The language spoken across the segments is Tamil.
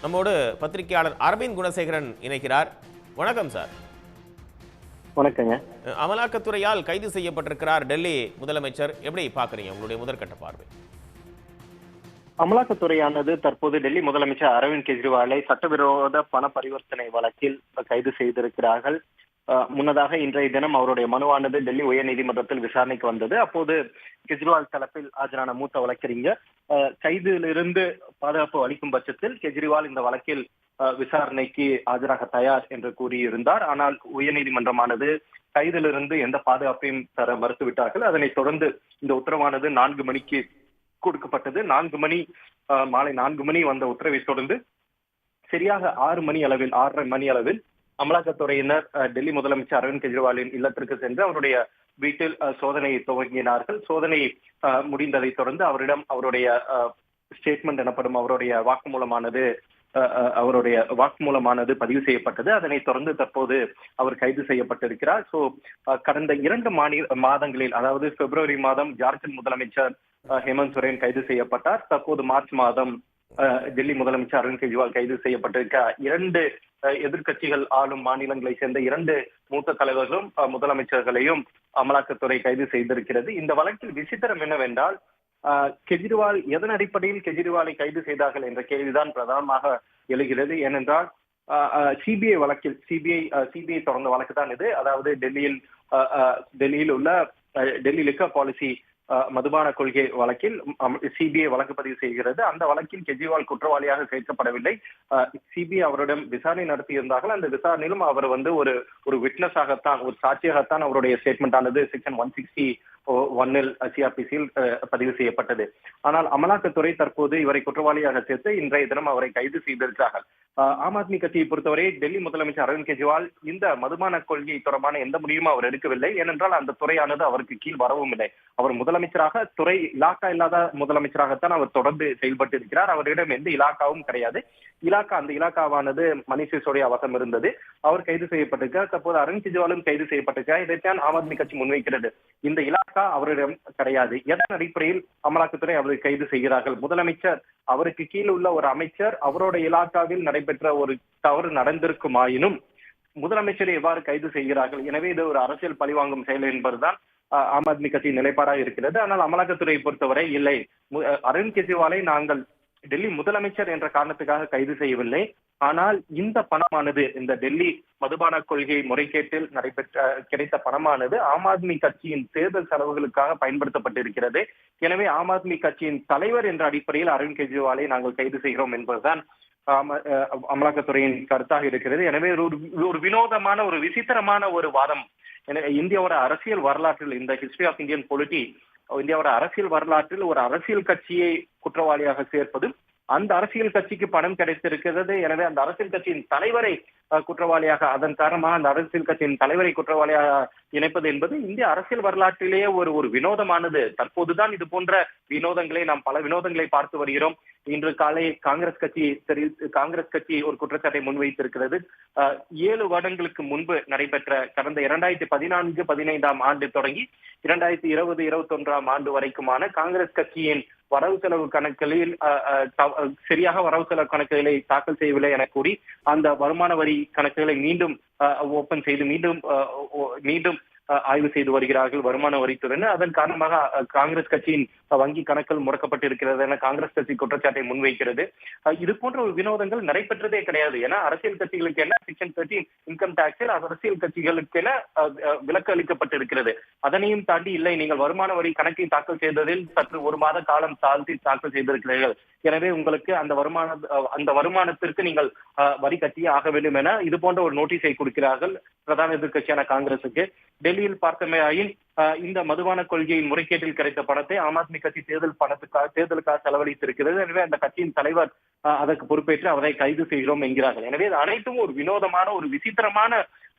நம்மோடு பத்திரிகையாளர் அரவிந்த் குணசேகரன் இணைக்கிறார். வணக்கம் சார். வணக்கங்க. அமலாக்கத்துறையால் கைது செய்யப்பட்டிருக்கிறார் டெல்லி முதலமைச்சர். எப்படி பாக்குறீங்க, உங்களுடைய முதற்கட்ட பார்வை? அமலாக்கத்துறையானது தற்போது டெல்லி முதலமைச்சர் அரவிந்த் கெஜ்ரிவாலை சட்டவிரோத பண பரிவர்த்தனை வழக்கில் கைது செய்திருக்கிறார்கள். முன்னதாக இன்றைய தினம் அவருடைய மனுவானது டெல்லி உயர்நீதிமன்றத்தில் விசாரணைக்கு வந்தது. அப்போது கெஜ்ரிவால் தரப்பில் ஆஜரான மூத்த வழக்கறிஞர் கைதிலிருந்து பாதுகாப்பு அளிக்கும் பட்சத்தில் கெஜ்ரிவால் இந்த வழக்கில் விசாரணைக்கு ஆஜராக தயார் என்று கூறியிருந்தார். ஆனால் உயர்நீதிமன்றமானது கைதிலிருந்து எந்த பாதுகாப்பையும் தர மறுத்துவிட்டார்கள். அதனைத் தொடர்ந்து இந்த உத்தரவானது 4 மணிக்கு கொடுக்கப்பட்டது. மாலை 4 மணி வந்த உத்தரவை தொடர்ந்து சரியாக 6:30 மணி அளவில் அமலாக்கத்துறையினர் டெல்லி முதலமைச்சர் அரவிந்த் கெஜ்ரிவாலின் இல்லத்திற்கு சென்று அவருடைய வீட்டில் சோதனையை துவங்கினார்கள். சோதனை முடிந்ததை தொடர்ந்து அவரிடம் அவருடைய ஸ்டேட்மெண்ட் எனப்படும் அவருடைய வாக்குமூலமானது பதிவு செய்யப்பட்டது. அதனைத் தொடர்ந்து தற்போது அவர் கைது செய்யப்பட்டிருக்கிறார். கடந்த 2 மாதங்களில், அதாவது பிப்ரவரி மாதம் ஜார்க்கண்ட் முதலமைச்சர் ஹேமந்த் சோரன் கைது செய்யப்பட்டார். தற்போது மார்ச் மாதம் டெல்லி முதலமைச்சர் அரவிந்த் கெஜ்ரிவால் கைது செய்யப்பட்டிருக்கிறார். 2 எதிர்கட்சிகள் ஆளும் மாநிலங்களை சேர்ந்த 2 மூத்த தலைவர்களும் முதலமைச்சர்களையும் அமலாக்கத்துறை கைது செய்திருக்கிறது. இந்த வழக்கில் விசித்திரம் என்னவென்றால், கெஜ்ரிவால் எதன் அடிப்படையில் கெஜ்ரிவாலை கைது செய்தார்கள் என்ற கேள்விதான் பிரதானமாக எழுகிறது. ஏனென்றால் சிபிஐ தொடர்ந்த வழக்கு தான் இது. அதாவது டெல்லியில் உள்ள டெல்லி லிக்கர் பாலிசி மதுபான கொள்கை வழக்கில் சிபிஐ வழக்கு பதிவு செய்கிறது. அந்த வழக்கில் கெஜ்ரிவால் குற்றவாளியாக சேர்க்கப்படவில்லை. சிபிஐ அவரிடம் விசாரணை நடத்தியிருந்தார்கள். அந்த விசாரணையிலும் அவர் ஒரு விட்னஸாகத்தான், ஒரு சாட்சியாகத்தான் அவருடைய ஸ்டேட்மெண்ட் ஆனது செக்ஷன் 161 சிஆர்பிசியில் பதிவு செய்யப்பட்டது. ஆனால் அமலாக்கத்துறை தற்போது இவரை குற்றவாளியாக சேர்த்து இன்றைய தினம் அவரை கைது செய்திருக்கிறார்கள். ஆம் ஆத்மி கட்சியை பொறுத்தவரை டெல்லி முதலமைச்சர் அரவிந்த் கெஜ்ரிவால் இந்த மதுபான கொள்கை தொடர்பான எந்த முடிவும் அவர் எடுக்கவில்லை. ஏனென்றால் அந்த துறையானது அவருக்கு கீழ் வரவும் இல்லை. அவர் முதலமைச்சராக துறை இலாக்கா இல்லாத முதலமைச்சராகத்தான் அவர் தொடர்ந்து செயல்பட்டு இருக்கிறார். அவரிடம் எந்த இலாக்காவும் கிடையாது. அந்த இலாக்காவானது மணீஷ் சிசோடியா வசம் இருந்தது. அவர் கைது செய்யப்பட்டிருக்கிறார். தற்போது அரவிந்த் கெஜ்ரிவாலும் கைது செய்யப்பட்டிருக்கிறார். இதைத்தான் ஆம் ஆத்மி கட்சி முன்வைக்கிறது. இந்த இலாக்கா அவரிடம் கிடையாது. எதன் அடிப்படையில் அமலாக்கத்துறை அவரை கைது செய்கிறார்கள்? முதலமைச்சர், அவருக்கு கீழ் உள்ள ஒரு அமைச்சர், அவரோட இலாக்காவில் நடைபெற்ற ஒரு தவறு நடந்திருக்குமாயினும் முதலமைச்சரை எவ்வாறு கைது செய்கிறார்கள்? எனவே இது ஒரு அரசியல் பழிவாங்கும் செயல் என்பதுதான் ஆம் ஆத்மி கட்சியின் நிலைப்பாடாக இருக்கிறது. ஆனால் அமலாக்கத்துறையை பொறுத்தவரை இல்லை, அரவிந்த் கெஜ்ரிவாலை நாங்கள் டெல்லி முதலமைச்சர் என்ற காரணத்துக்காக கைது செய்யவில்லை. ஆனால் இந்த பணமானது, இந்த டெல்லி மதுபான கொள்கை முறைகேட்டில் கிடைத்த பணமானது ஆம் ஆத்மி கட்சியின் தேர்தல் செலவுகளுக்காக பயன்படுத்தப்பட்டிருக்கிறது. எனவே ஆம் ஆத்மி கட்சியின் தலைவர் என்ற அடிப்படையில் அரவிந்த் கெஜ்ரிவாலை நாங்கள் கைது செய்கிறோம் என்பதுதான் அமலாக்கத்துறையின் கருத்தாக இருக்கிறது. எனவே ஒரு வினோதமான, ஒரு விசித்திரமான ஒரு வாதம். இந்தியாவோட அரசியல் வரலாற்றில், இந்த ஹிஸ்டரி ஆஃப் இந்தியன் பொலிட்டி, இந்தியாவோட அரசியல் வரலாற்றில் ஒரு அரசியல் கட்சியை குற்றவாளியாக சேர்ப்பதும், அந்த அரசியல் கட்சிக்கு பணம் கிடைத்திருக்கிறது, எனவே அந்த அரசியல் கட்சியின் தலைவரை குற்றவாளியாக, அதன் காரணமாக அந்த அரசியல் கட்சியின் தலைவரை குற்றவாளியாக இணைப்பது என்பது இந்திய அரசியல் வரலாற்றிலேயே ஒரு வினோதமானது. தற்போதுதான் இது போன்ற நாம் பல வினோதங்களை பார்த்து வருகிறோம். இன்று காலை காங்கிரஸ் கட்சி ஒரு குற்றச்சாட்டை முன்வைத்திருக்கிறது. 7 வருடங்களுக்கு முன்பு நடைபெற்ற கடந்த 2014-15 ஆண்டு தொடங்கி 2020-21 ஆண்டு வரைக்குமான காங்கிரஸ் கட்சியின் வரவு செலவு கணக்குகளில் சரியாக வரவு செலவு கணக்குகளை தாக்கல் செய்யவில்லை என கூறி அந்த வருமான வரி கணக்குகளை மீண்டும் ஓபன் செய்து மீண்டும் ஆய்வு செய்து வருகிறார்கள் வருமான வரித்துறையினர். அதன் காரணமாக காங்கிரஸ் கட்சியின் வங்கி கணக்குகள் முடக்கப்பட்டிருக்கிறது என காங்கிரஸ் கட்சி குற்றச்சாட்டை முன்வைக்கிறது. இது போன்ற ஒரு வினோதங்கள் நடைபெற்றதே கிடையாது. ஏன்னா அரசியல் கட்சிகளுக்கு என செக்ஷன் 13 இன்கம் டாக்ஸில் அரசியல் கட்சிகளுக்கு என விலக்கு அளிக்கப்பட்டிருக்கிறது. அதனையும் தாண்டி இல்லை, நீங்கள் வருமான வரி கணக்கை தாக்கல் செய்ததில் சற்று 1 மாத காலம் தாழ்த்தி தாக்கல் செய்திருக்கிறீர்கள், எனவே உங்களுக்கு அந்த வருமானத்திற்கு நீங்கள் வரி கட்டியே ஆக வேண்டும் என இது போன்ற ஒரு நோட்டீஸை கொடுக்கிறார்கள் பிரதான எதிர்கட்சியான காங்கிரசுக்கு. டெல்லியில் பார்த்தமையாயின் இந்த மதுபான கொள்கையின் முறைகேட்டில் கிடைத்த பணத்தை ஆம் ஆத்மி கட்சி தேர்தலுக்காக செலவழித்திருக்கிறது. எனவே அந்த கட்சியின் தலைவர் அதற்கு பொறுப்பேற்று அவரை கைது செய்கிறோம் என்கிறார்கள். எனவே இது அனைத்தும் ஒரு வினோதமான, ஒரு விசித்திரமான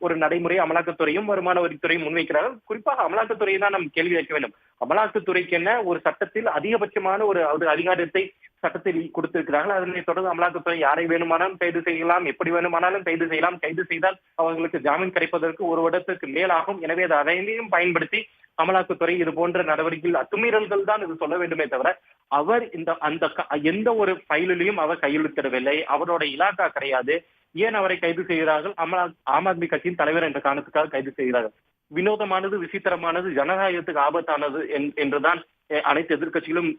ஒரு நடைமுறை அமலாக்கத்துறையும் வருமான வரித்துறையும் முன்வைக்கிறார்கள். குறிப்பாக அமலாக்கத்துறையை தான் நாம் கேள்வி வைக்க வேண்டும். அமலாக்கத்துறைக்கு என்ன ஒரு சட்டத்தில் அதிகபட்சமான ஒரு அதிகாரத்தை சட்டத்தில் கொடுத்திருக்கிறார்கள். அதனை தொடர்ந்து அமலாக்கத்துறை யாரை வேணுமானாலும் கைது செய்யலாம், எப்படி வேணுமானாலும் கைது செய்யலாம். கைது செய்தால் அவர்களுக்கு ஜாமீன் கிடைப்பதற்கு 1 வருடத்துக்கு மேலாகும். எனவே அது அதையும் பயன்படுத்தி அமலாக்கத்துறை இது போன்ற நடவடிக்கைகள் அத்துமீறல்கள் தான் இது சொல்ல வேண்டுமே தவிர அவர் எந்த ஒரு ஃபைலிலையும் அவர் கையெழுத்திடவில்லை. அவரோட இலாக்கா கிடையாது. ஏன் அவரை கைது செய்கிறார்கள்? ஆம் ஆத்மி கட்சியின் தலைவர் என்ற காரணத்துக்காக கைது செய்கிறார்கள். வினோதமானது, விசித்திரமானது, ஜனநாயகத்துக்கு ஆபத்தானது என்றுதான் அனைத்து எதிர்க்கட்சிகளும்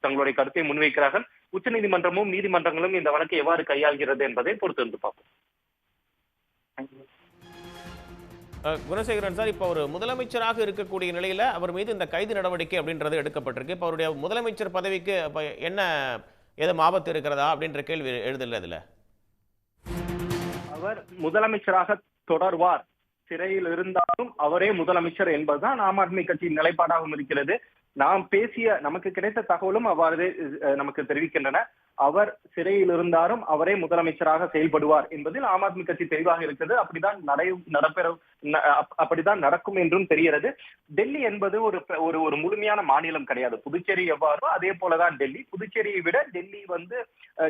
தங்களுடைய கருத்தை முன்வைக்கிறார்கள். உச்ச நீதிமன்றமும் நீதிமன்றங்களும் இந்த வழக்கை எவ்வாறு கையாள்கிறது என்பதை பொறுத்திருந்து பார்ப்போம். குணசேகரன் சார், இப்போ ஒரு முதலமைச்சராக இருக்கக்கூடிய நிலையில அவர் மீது இந்த கைது நடவடிக்கை அப்படின்றது எடுக்கப்பட்டிருக்கு. இப்போ அவருடைய முதலமைச்சர் பதவிக்கு என்ன ஏதும் ஆபத்து இருக்கிறதா அப்படின்ற கேள்வி எழுதல. இதுல அவர் முதலமைச்சராக தொடர்வார், சிறையில் இருந்தாலும் அவரே முதலமைச்சர் என்பதுதான் ஆம் ஆத்மி கட்சியின் நிலைப்பாடாகவும் இருக்கிறது. நாம் பேசிய நமக்கு கிடைத்த தகவலும் அவ்வாறு நமக்கு தெரிவிக்கின்றன. அவர் சிறையில் இருந்தாலும் அவரே முதலமைச்சராக செயல்படுவார் என்பதில் ஆம் ஆத்மி கட்சி தெளிவாக இருக்கிறது. அப்படிதான் நடக்கும் என்றும் தெரிகிறது. டெல்லி என்பது ஒரு முழுமையான மாநிலம் கிடையாது. புதுச்சேரி எவ்வாறோ அதே போலதான் டெல்லி. புதுச்சேரியை விட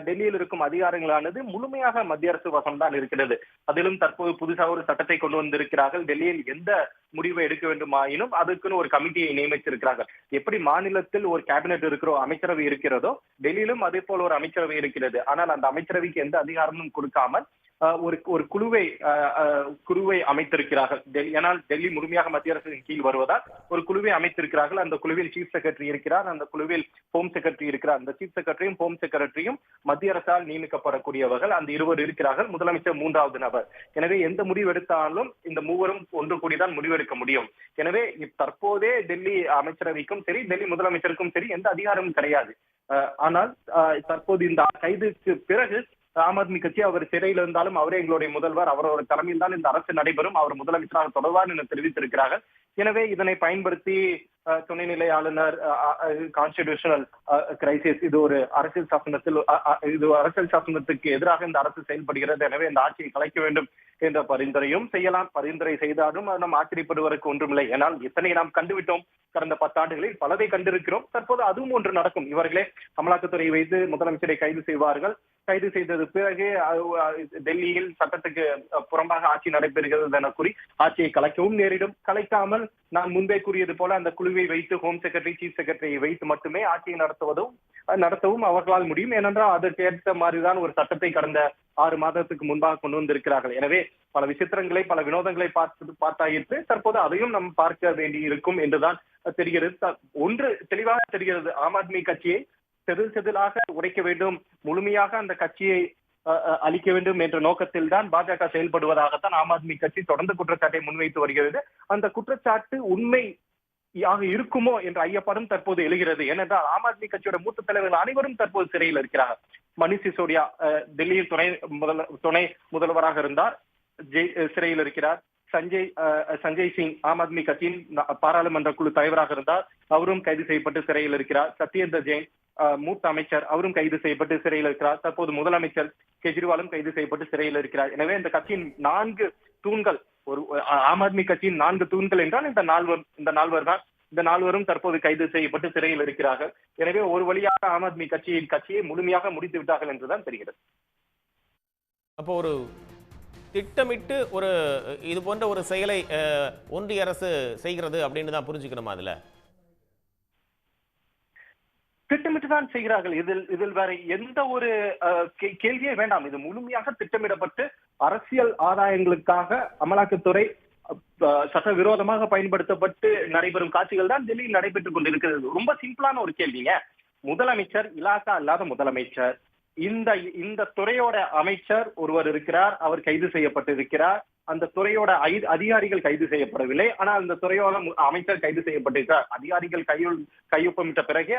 டெல்லியில் இருக்கும் அதிகாரங்களானது முழுமையாக மத்திய அரசு வசம்தான் இருக்கிறது. அதிலும் தற்போது புதுசாக ஒரு சட்டத்தை கொண்டு வந்திருக்கிறார்கள். டெல்லியில் எந்த முடிவை எடுக்க வேண்டுமாயினும் அதுக்குன்னு ஒரு கமிட்டியை நியமித்திருக்கிறார்கள். எப்படி மாநிலத்தில் ஒரு கேபினெட் அமைச்சரவை இருக்கிறதோ, டெல்லியிலும் அதே போல ஒரு அமைச்சரவை இருக்கிறது. ஆனால் அந்த அமைச்சரவைக்கு எந்த அதிகாரமும் கொடுக்காமல் ஒரு குழுவை அமைத்திருக்கிறார்கள். ஏனால் டெல்லி முழுமையாக மத்திய அரசின் கீழ் வருவதால் ஒரு குழுவை அமைத்திருக்கிறார்கள். அந்த குழுவில் சீஃப் செக்ரட்டரி இருக்கிறார், அந்த குழுவில் ஹோம் செக்ரட்டரி இருக்கிறார். அந்த சீஃப் செக்ரட்டரியும் ஹோம் செக்ரட்டரியும் மத்திய அரசால் நியமிக்கப்படக்கூடியவர்கள். அந்த இருவர் இருக்கிறார்கள். முதலமைச்சர் 3வது நபர். எனவே எந்த முடிவு எடுத்தாலும் இந்த மூவரும் ஒன்று கூடிதான் முடிவெடுக்க முடியும். எனவே தற்போதே டெல்லி அமைச்சரவைக்கும் சரி, டெல்லி முதலமைச்சருக்கும் சரி எந்த அதிகாரமும் கிடையாது. ஆனால் தற்போது இந்த கைதுக்கு பிறகு ஆம் ஆத்மி கட்சி அவர் சிறையில் இருந்தாலும் அவரே எங்களுடைய முதல்வர், அவரோட தலைமையில் தான் இந்த அரசு நடைபெறும், அவர் முதலமைச்சராக தொடர்வார் என தெரிவித்திருக்கிறார்கள். எனவே இதனை பயன்படுத்தி துணைநிலை ஆளுநர் கான்ஸ்டிடியூஷனல் கிரைசிஸ், இது ஒரு அரசியல் சாசனத்துக்கு எதிராக இந்த அரசு செயல்படுகிறது, எனவே இந்த ஆட்சியை கலைக்க வேண்டும் என்ற பரிந்துரையும் செய்யலாம். பரிந்துரை செய்தாலும் நாம் ஆச்சரியப்படுவதற்கு ஒன்றுமில்லை. ஏனால் எத்தனை நாம் கண்டுவிட்டோம். கடந்த 10 ஆண்டுகளில் பலதை கண்டிருக்கிறோம். தற்போது அதுவும் ஒன்று நடக்கும். இவர்களே அமலாக்கத்துறை வைத்து முதலமைச்சரை கைது செய்வார்கள். கைது செய்தது பிறகு டெல்லியில் சட்டத்துக்கு புறம்பாக ஆட்சி நடைபெறுகிறது என கூறி ஆட்சியை கலைக்கவும் நேரிடும். கலைக்காமல் நான் முன்பே கூறியது போல அந்த குழுவை வைத்து ஹோம் செக்ரட்டரி, சீஃப் செக்ரட்டரியை வைத்து மட்டுமே ஆட்சியை நடத்தவும் அவர்களால் முடியும். ஏனென்றால் அதற்கேற்ற மாதிரிதான் ஒரு சட்டத்தை கடந்த 6 மாதத்துக்கு முன்பாக கொண்டு வந்திருக்கிறார்கள். எனவே பல விசித்திரங்களை, பல வினோதங்களை பார்த்தாயிற்று. தற்போது அதையும் நாம் பார்க்க வேண்டி இருக்கும் என்றுதான் தெரிகிறது. ஒன்று தெளிவாக தெரிகிறது, ஆம் ஆத்மி கட்சியை செதிலாக உடைக்க வேண்டும், முழுமையாக அந்த கட்சியை அளிக்க வேண்டும் என்ற நோக்கத்தில் தான் பாஜக செயல்படுவதாகத்தான் ஆம் ஆத்மி கட்சி தொடர்ந்து குற்றச்சாட்டை முன்வைத்து வருகிறது. அந்த குற்றச்சாட்டு உண்மையாக இருக்குமோ என்ற ஐயப்பாடும் தற்போது எழுகிறது. ஏனென்றால் ஆம் ஆத்மி கட்சியோட மூத்த தலைவர்கள் அனைவரும் தற்போது சிறையில் இருக்கிறார்கள். மணிஷ் சிசோடியா டெல்லியில் துணை முதல்வராக இருந்தார், சிறையில் இருக்கிறார். சஞ்சய் சிங் ஆம் ஆத்மி கட்சியின் பாராளுமன்ற குழு தலைவராக இருந்தார், அவரும் கைது செய்யப்பட்டு சிறையில் இருக்கிறார். சத்யேந்தர் ஜெயின் மூத்த அமைச்சர், அவரும் கைது செய்யப்பட்டு சிறையில் இருக்கிறார். தற்போது முதலமைச்சர் கெஜ்ரிவாலும் கைது செய்யப்பட்டு சிறையில் இருக்கிறார். எனவே இந்த கட்சியின் 4 தூண்கள், ஒரு ஆம் ஆத்மி கட்சியின் 4 தூண்கள் என்றால் இந்த நால்வர் தான். இந்த 4வரும் தற்போது கைது செய்யப்பட்டு சிறையில் இருக்கிறார்கள். எனவே ஒரு வழியாக ஆம் ஆத்மி கட்சியை முழுமையாக முடித்து விட்டார்கள் என்றுதான் தெரிகிறது. அப்போ ஒரு திட்டமிட்டு ஒரு இது போன்ற ஒரு செயலை ஒன்றிய அரசு செய்கிறது அப்படின்னு தான் புரிஞ்சுக்கணுமா? அதுல திட்டமிட்டு தான் செய்கிறார்கள். இதில் வேற எந்த ஒரு கேள்வியே வேண்டாம். இது முழுமையாக திட்டமிடப்பட்டு அரசியல் ஆதாயங்களுக்காக அமலாக்கத்துறை சட்டவிரோதமாக பயன்படுத்தப்பட்டு நடைபெறும் காட்சிகள் தான் டெல்லியில் நடைபெற்றுக் கொண்டிருக்கிறது. ரொம்ப சிம்பிளான ஒரு கேள்விங்க. முதலமைச்சர், இலாக்கா அல்லாத முதலமைச்சர், இந்த துறையோட அமைச்சர் ஒருவர் இருக்கிறார், அவர் கைது செய்யப்பட்டிருக்கிறார். அந்த துறையோட அதிகாரிகள் கைது செய்யப்படவில்லை, ஆனால் அந்த துறையோட அமைச்சர் கைது செய்யப்பட்டிருக்கிறார். அதிகாரிகள் கையொப்பமிட்ட பிறகே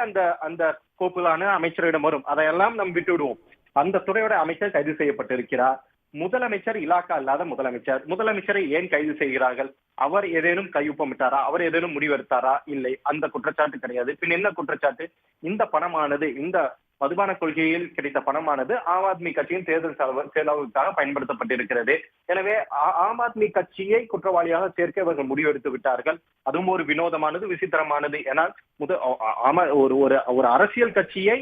அந்த கோப்புலான அமைச்சரிடம் வரும். அதையெல்லாம் நாம் விட்டு விடுவோம். அந்த துறையோட அமைச்சர் கைது செய்யப்பட்டிருக்கிறார். முதலமைச்சர் இலாக்கா அல்லாத முதலமைச்சரை ஏன் கைது செய்கிறார்கள்? அவர் ஏதேனும் கையொப்பமிட்டாரா? அவர் ஏதேனும் முடிவெடுத்தாரா? இல்லை, அந்த குற்றச்சாட்டு கிடையாது. பின் என்ன குற்றச்சாட்டு? இந்த பணமானது, இந்த மதுபான கொள்கையில் கிடைத்த பணமானது ஆம் ஆத்மி கட்சியின் தேர்தல் செலவுக்காக பயன்படுத்தப்பட்டிருக்கிறது. எனவே ஆம் ஆத்மி கட்சியை குற்றவாளியாக சேர்க்க இவர்கள் முடிவெடுத்து விட்டார்கள். அதுவும் ஒரு வினோதமானது, விசித்திரமானது. ஏன்னா ஒரு அரசியல் கட்சியை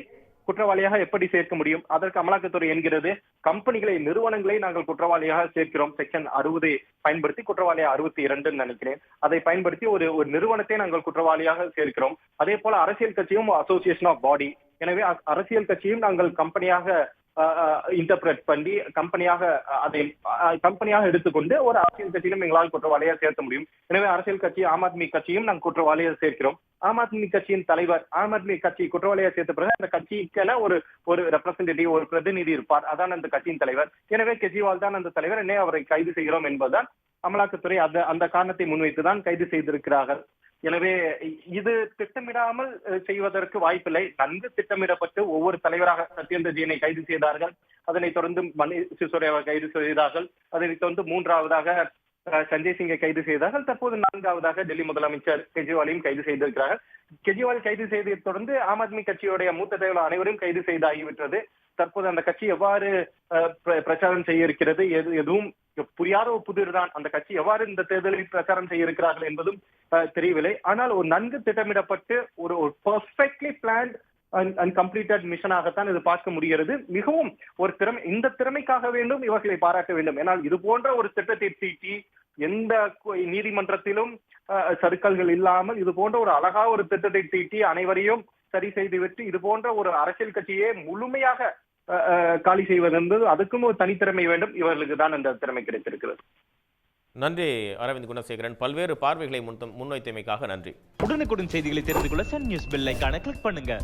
குற்றவாளியாக எப்படி சேர்க்க முடியும்? அதற்கு அமலாக்கத்துறை என்கிறது கம்பெனிகளை, நிறுவனங்களை நாங்கள் குற்றவாளியாக சேர்க்கிறோம். செக்ஷன் 60 பயன்படுத்தி, குற்றவாளியா 62 நினைக்கிறேன், அதை பயன்படுத்தி ஒரு நிறுவனத்தை நாங்கள் குற்றவாளியாக சேர்க்கிறோம். அதே போல அரசியல் கட்சியும் அசோசியேஷன் ஆஃப் பாடி. எனவே அரசியல் கட்சியும் நாங்கள் கம்பெனியாக இன்டர்பிரட் பண்ணி அதை கம்பெனியாக எடுத்துக்கொண்டு ஒரு அரசியல் கட்சியிலும் எங்களால் குற்றவாளியாக சேர்க்க முடியும். எனவே அரசியல் கட்சி ஆம் ஆத்மி கட்சியும் நாங்கள் குற்றவாளியாக சேர்க்கிறோம். ஆம் ஆத்மி கட்சியின் தலைவர் ஆம் ஆத்மி கட்சி குற்றவாளியாக சேர்த்த பிறகு அந்த கட்சிக்கென ஒரு ரெப்ரசன்டேட்டிவ், ஒரு பிரதிநிதி இருப்பார். அதான் அந்த கட்சியின் தலைவர். எனவே கெஜ்ரிவால் தான் அந்த தலைவர். என்ன அவரை கைது செய்கிறோம் என்பதுதான் அமலாக்கத்துறை அந்த காரணத்தை முன்வைத்துதான் கைது செய்திருக்கிறார்கள். எனவே இது திட்டமிடாமல் செய்வதற்கு வாய்ப்பில்லை. நன்கு திட்டமிடப்பட்டு ஒவ்வொரு தலைவராக சத்யேந்திர ஜெயினை கைது செய்தார்கள். அதனைத் தொடர்ந்து மணீஷ் சிசோடியாவை கைது செய்தார்கள். அதனைத் தொடர்ந்து மூன்றாவதாக சஞ்சய் சிங்கை கைது செய்தார்கள். தற்போது நான்காவதாக டெல்லி முதலமைச்சர் கெஜ்ரிவாலையும் கைது செய்திருக்கிறார்கள். கெஜ்ரிவால் கைது செய்ததை தொடர்ந்து ஆம் ஆத்மி கட்சியுடைய மூத்த தலைவர் அனைவரும் கைது செய்தாகிவிட்டது. தற்போது அந்த கட்சி எவ்வாறு பிரச்சாரம் செய்ய இருக்கிறது, எதுவும் புரியாத ஒரு புதிர்தான். அந்த கட்சி எவ்வாறு இந்த தேர்தலில் பிரச்சாரம் செய்ய இருக்கிறார்கள் என்பதும் தெரியவில்லை. ஆனால் ஒரு நன்கு திட்டமிடப்பட்டு ஒரு பெர்ஃபெக்ட்லி பிளான்ட் அண்ட் கம்ப்ளீட்டட் மிஷனாகத்தான் இது பார்க்க முடிகிறது. மிகவும் ஒரு இந்த திறமைக்காக வேண்டும் இவர்களை பாராட்ட வேண்டும். ஏனால் இது போன்ற ஒரு திட்டத்தை தீட்டி எந்த நீதிமன்றத்திலும் சறுக்கல்கள் இல்லாமல் இது போன்ற ஒரு அழகா ஒரு திட்டத்தை தீட்டி அனைவரையும் சரி செய்துவிட்டு இது போன்ற ஒரு அரசியல் கட்சியை முழுமையாக காலி செய்வது என்பது அதுக்கும் ஒரு தனித்திறமை வேண்டும். இவர்களுக்கு தான் அந்த திறமை கிடைத்திருக்கிறது. நன்றி அரவிந்த் குணசேகரன், பல்வேறு பார்வைகளை முன்வைத்தமைக்காக நன்றி. உடனுக்குடன் செய்திகளை தெரிந்து கொள்ள சன் நியூஸ் பெல் ஐகானை கிளிக் பண்ணுங்க.